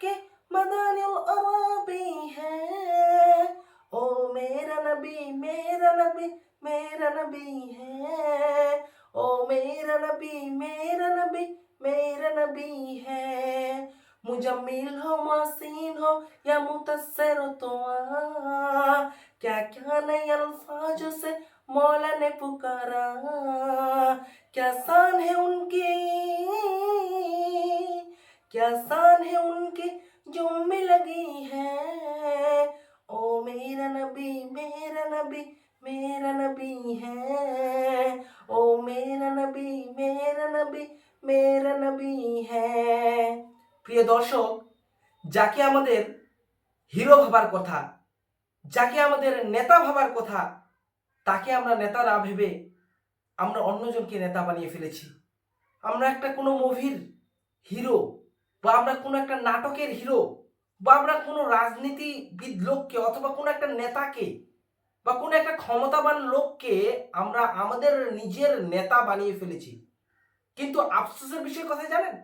के मदानिल अरबी है। ओ मेरा नबी मेरा नबी मेरा नबी है। ओ मेरा नबी मेरा नबी मेरा नबी है। मुजम्मिल हो मासीन हो या मुतस्सिर तो क्या क्या नए अल्फाजों से मौला ने पुकारा। क्या शान है उनकी, क्या शान है उनकी जो में लगी है। ओ मेरा नबी मेरा नबी मेरा नबी है। ओ मेरा नबी मेरा नबी मेरा नबी है। প্রিয় দর্শক, যাকে আমাদের হিরো ভাবার কথা, যাকে আমাদের নেতা ভাবার কথা, তাকে আমরা নেতা না ভেবে আমরা অন্যজনকে নেতা বানিয়ে ফেলেছি। আমরা একটা কোনো মুভির হিরো বা আমরা কোনো একটা নাটকের হিরো বা আমরা কোনো রাজনীতিবিদ লোককে অথবা কোনো একটা নেতাকে বা কোনো একটা ক্ষমতাবান লোককে আমরা আমাদের নিজের নেতা বানিয়ে ফেলেছি। কিন্তু আফসোসের বিষয় কথা জানেন,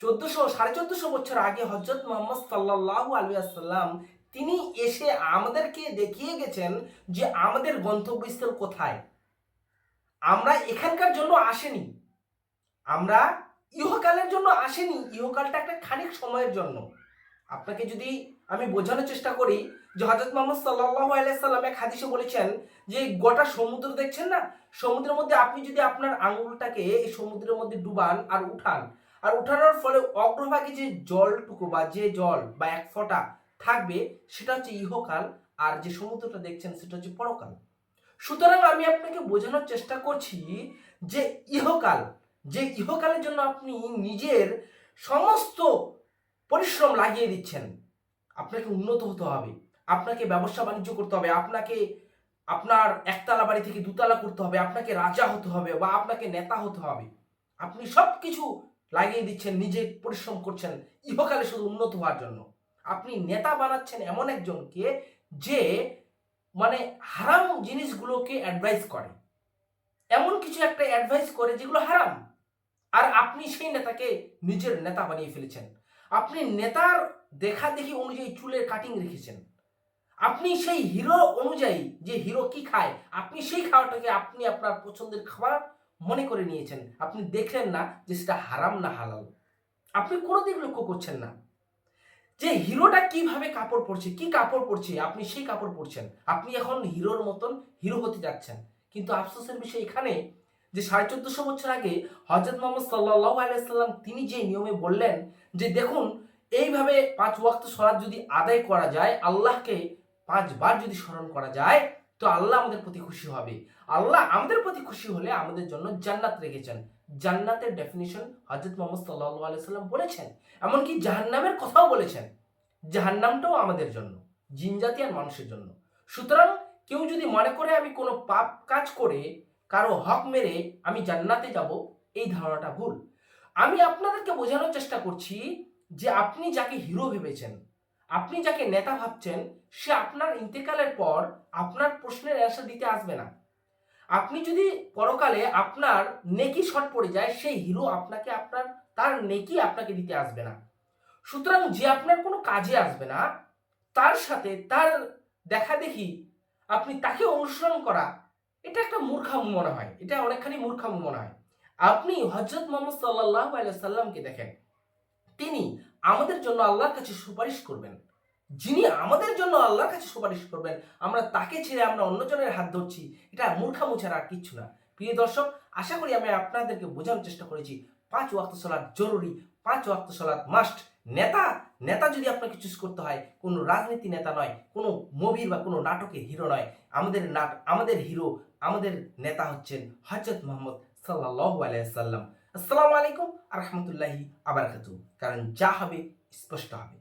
1400 বছর আগে হযরত মুহাম্মদ সাল্লাল্লাহু আলাইহি ওয়াসাল্লাম তিনি এসে আমাদেরকে দেখিয়ে গেছেন যে আমাদের গন্তব্যস্থল কোথায়। আমরা এখানকার জন্য আসেনি, আমরা ইহকালের জন্য আসেনি। ইহকালটা একটা খানিক সময়ের জন্য। আপনাকে যদি আমি বোঝানোর চেষ্টা করি যে হযরত মুহাম্মদ সাল্লাল্লাহু আলাইহি সাল্লাম এক হাদিসে বলেছেন যে গোটা সমুদ্র দেখছেন না, সমুদ্রের মধ্যে আপনি যদি আপনার আঙ্গুলটাকে এই সমুদ্রের মধ্যে ডুবান আর উঠান, আর উঠানোর ফলে অগ্রভাগে যে জলটুকু বা যে জল বা এক ফোঁটা থাকবে সেটা হচ্ছে ইহকাল, আর যে সমুদ্রটা দেখছেন সেটা হচ্ছে পরকাল। সুতরাং আমি আপনাকে বোঝানোর চেষ্টা করছি যে ইহকাল, যে ইহকালের জন্য আপনি নিজের সমস্ত পরিশ্রম লাগিয়ে দিচ্ছেন, আপনাকে উন্নত হতে হবে, আপনাকে ব্যবসা বাণিজ্য করতে হবে, আপনাকে আপনার একতলা বাড়ি থেকে দুতলা করতে হবে, আপনাকে রাজা হতে হবে বা আপনাকে নেতা হতে হবে। আপনি সব কিছু লাগিয়ে দিচ্ছেন, নিজে পরিশ্রম করছেন ইহকালে শুধু উন্নত হওয়ার জন্য। আপনি নেতা বানাচ্ছেন এমন একজনকে যে মানে হারাম জিনিসগুলোকে অ্যাডভাইস করে, এমন কিছু একটা অ্যাডভাইস করে যেগুলো হারাম, আর আপনি সেই নেতাকে নিজের নেতা বানিয়ে ফেলেছেন। আপনি নেতার দেখা দেখি অনুযায়ী চুলের কাটিং রেখেছেন, আপনি সেই হিরো অনুযায়ী যে হিরো কি খায় আপনি সেই খাওয়াটাকে আপনি আপনার পছন্দের খাবার মনে করে নিয়েছেন। আপনি দেখলেন না যে সেটা হারাম না হালাল, আপনি কোনোদিন লক্ষ্য করছেন না যে হিরোটা কিভাবে কাপড় পরছে, কি কাপড় পরছে, আপনি সেই কাপড় পরছেন। আপনি এখন হিরোর মতন হিরো হতে যাচ্ছেন। কিন্তু আফসোসের বিষয় এখানে যে 1450 বছর আগে হযরত মুহাম্মদ সাল্লাল্লাহু আলাইহি সাল্লাম তিনি যে নিয়মে বললেন যে দেখুন এইভাবে 5 ওয়াক্ত সালাত যদি আদায় করা যায়, আল্লাহকে 5 বার যদি স্মরণ করা যায়, তো আল্লাহ আমাদের প্রতি খুশি হবে। আল্লাহ আমাদের প্রতি খুশি হলে আমাদের জন্য জান্নাত রেখেছেন। জান্নাতের ডেফিনিশন হযরত মুহাম্মদ সাল্লাল্লাহু আলাইহি সাল্লাম বলেছেন, এমনকি জাহান্নামের কথাও বলেছেন। জাহান্নামটাও আমাদের জন্য, জিনজাতি আর মানুষের জন্য। সুতরাং কেউ যদি মনে করে আমি কোনো পাপ কাজ করে কারো হক মেরে আমি জান্নাতে যাব, এই ধারণাটা ভুল। আমি আপনাদেরকে বোঝানোর চেষ্টা করছি যে আপনি যাকে হিরো ভেবেছেন, আপনি যাকে নেতা ভাবছেন, সে আপনার ইন্তেকালের পর আপনার প্রশ্নের অ্যান্সার দিতে আসবে না। আপনি যদি পরকালে আপনার নেকি শর্ট পড়ে যায়, সেই হিরো আপনাকে আপনার তার নেকি আপনাকে দিতে আসবে না। সুতরাং যে আপনার কোনো কাজে আসবে না, তার সাথে তার দেখা দেখি আপনি তাকে অনুসরণ করা, এটা একটা মূর্খামি মনে হয়, এটা অনেকখানি মূর্খামি মনে হয়। আপনি হযরত মুহাম্মদ সাল্লাল্লাহু আলাইহি সাল্লামকে দেখেন, তিনি আমাদের জন্য আল্লাহর কাছে সুপারিশ করবেন। যিনি আমাদের জন্য আল্লাহর কাছে সুপারিশ করবেন, আমরা তাকে ছেড়ে আমরা অন্যজনের হাত ধরছি, এটা মূর্খামি ছাড়া আর কিচ্ছু না। প্রিয় দর্শক, আশা করি আমি আপনাদেরকে বোঝানোর চেষ্টা করেছি 5 ওয়াক্ত সালাত জরুরি, 5 ওয়াক্ত সালাত মাস্ট। নেতা নেতা যদি আপনাকে চুজ করতে হয়, কোনো রাজনীতি নেতা নয়, কোনো মুভির বা কোনো নাটকের হিরো নয়। আমাদের হিরো, আমাদের নেতা হচ্ছেন হযরত মুহাম্মদ সাল্লাল্লাহু আলাইহি সাল্লাম। আসসালামু আলাইকুম ওয়া রাহমাতুল্লাহি ওয়া বারাকাতুহু। কারণ যা হবে স্পষ্ট হবে।